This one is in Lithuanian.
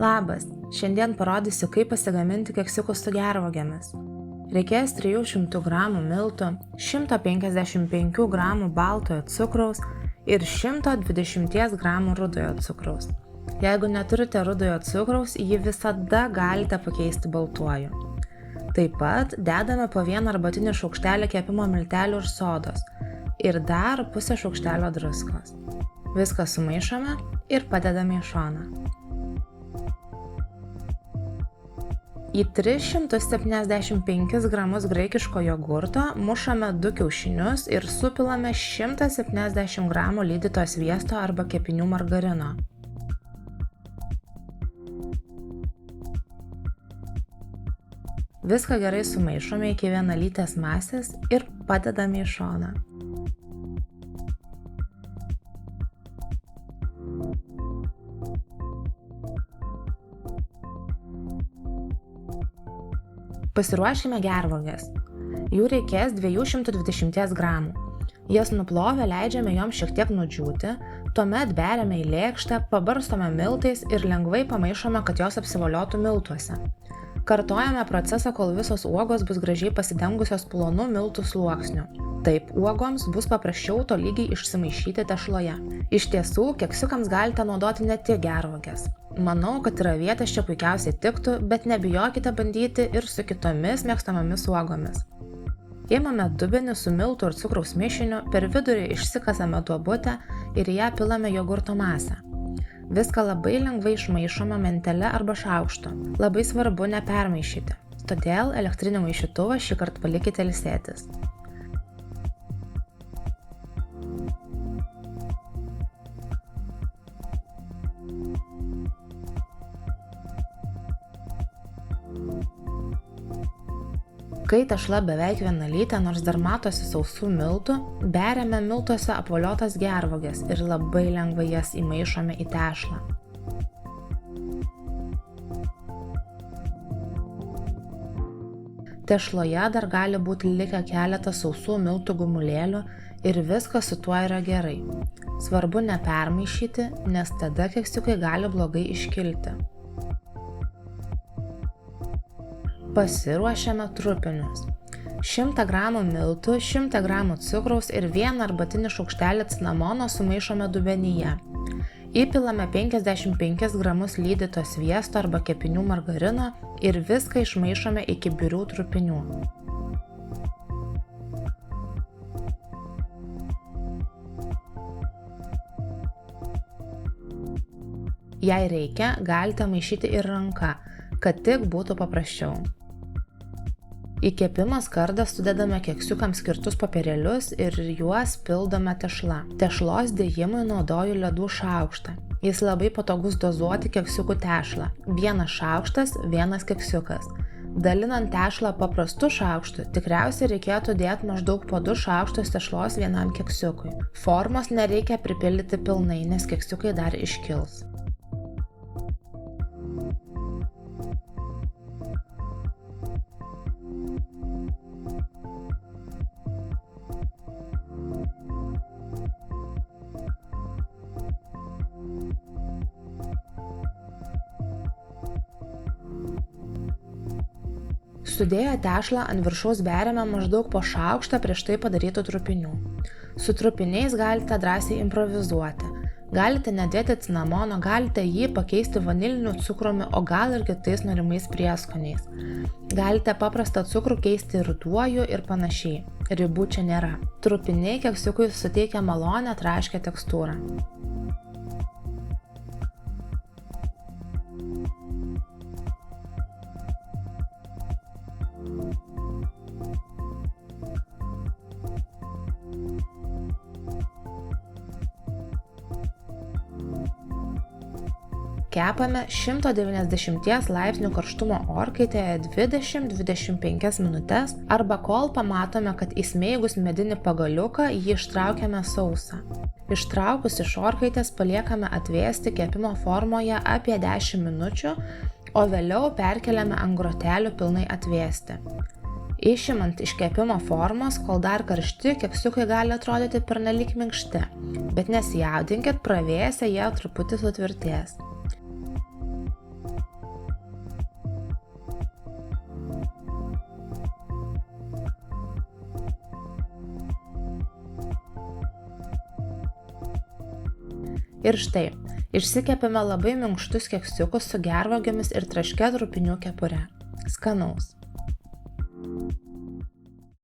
Labas, šiandien parodysiu, kaip pasigaminti keksiukus su gervuogėmis. Reikės 300 g miltų, 155 g baltojo cukraus ir 120 g rudojo cukraus. Jeigu neturite rudojo cukraus, jį visada galite pakeisti baltuoju. Taip pat dedame po 1 arbatinį šaukštelį kepimo miltelių ir sodos ir dar pusę šaukštelio druskos. Viską sumaišome ir padedame į šoną. Į 375 g graikiško jogurto mušame 2 kiaušinius ir supilame 170 g lydyto sviesto arba kepinių margarino. Viską gerai sumaišome iki vienalytės masės ir padedame į šoną. Pasiruoškime gervuoges. Jų reikės 220 g. Jas nuplovę leidžiame joms šiek tiek nudžiūti, tuomet beriame į lėkštę, pabarstome miltais ir lengvai pamaišome, kad jos apsivoliotų miltuose. Kartojame procesą, kol visos uogos bus gražiai pasidengusios plonu miltų sluoksniu. Taip uogoms bus paprasčiau tolygiai išsimaišyti tešloje. Iš tiesų, keksiukams galite naudoti ne tik gervuoges. Manau, kad ir avietės čia puikiausiai tiktų, bet nebijokite bandyti ir su kitomis mėgstamomis uogomis. Imame dubenį su miltų ir cukraus mišiniu, per vidurį išsikasame duobutę ir į ją pilame jogurto masę. Viską labai lengvai išmaišome mentele arba šaukštu. Labai svarbu nepermaišyti, todėl elektrinį maišytuvą šįkart palikite ilsėtis. Kai tešla beveik vienalytė, nors dar matosi sausų miltų, beriame miltuose apvoliotas gervuoges ir labai lengvai jas įmaišome į tešlą. Tešloje dar gali būti likę keletas sausų miltų gumulėlių ir viskas su tuo yra gerai. Svarbu nepermaišyti, nes tada keksiukai gali blogai iškilti. Pasiruošiame trupinius. 100 g miltų, 100 g cukraus ir 1 arbatinį šaukštelį cinamono sumaišome dubenyje. Įpilame 55 g lydyto sviesto arba kepinių margarino ir viską išmaišome iki birių trupinių. Jei reikia, galite maišyti ir ranka, kad tik būtų paprasčiau. Į kepimo skardą sudedame keksiukams skirtus popierėlius ir juos pildome tešla. Tešlos dėjimui naudoju ledų šaukštą. Jis labai patogus dozuoti keksiukų tešlą. 1 šaukštas, 1 keksiukas. Dalinant tešlą paprastu šaukštu, tikriausiai reikėtų dėti maždaug po 2 šaukštus tešlos vienam keksiukui. Formos nereikia pripildyti pilnai, nes keksiukai dar iškils. Sudėję tešlą ant viršaus beriame maždaug po šaukštą prieš tai padarytų trupinių. Su trupiniais galite drąsiai improvizuoti. Galite nedėti cinamono, galite jį pakeisti vaniliniu cukrumi, o gal ir kitais norimais prieskoniais. Galite paprastą cukrų keisti ruduoju ir panašiai. Ribų čia nėra. Trupiniai keksiukui suteikia malonią traškią tekstūrą. Kepame 190 laipsnių karštumo orkaitėje 20-25 minutes arba kol pamatome, kad įsmeigus medinį pagaliuką jį ištraukiame sausą. Ištraukus iš orkaitės paliekame atvėsti kepimo formoje apie 10 minučių, o vėliau perkeliame ant grotelių pilnai atvėsti. Išimant iš kepimo formos, kol dar karšti, keksiukai gali atrodyti pernelyg minkšti, bet nesijaudinkit, pravėsę jie truputį sutvirtės. Ir štai, išsikepėme labai minkštus keksiukus su gervuogėmis ir traškia trupinių kepure. Skanaus!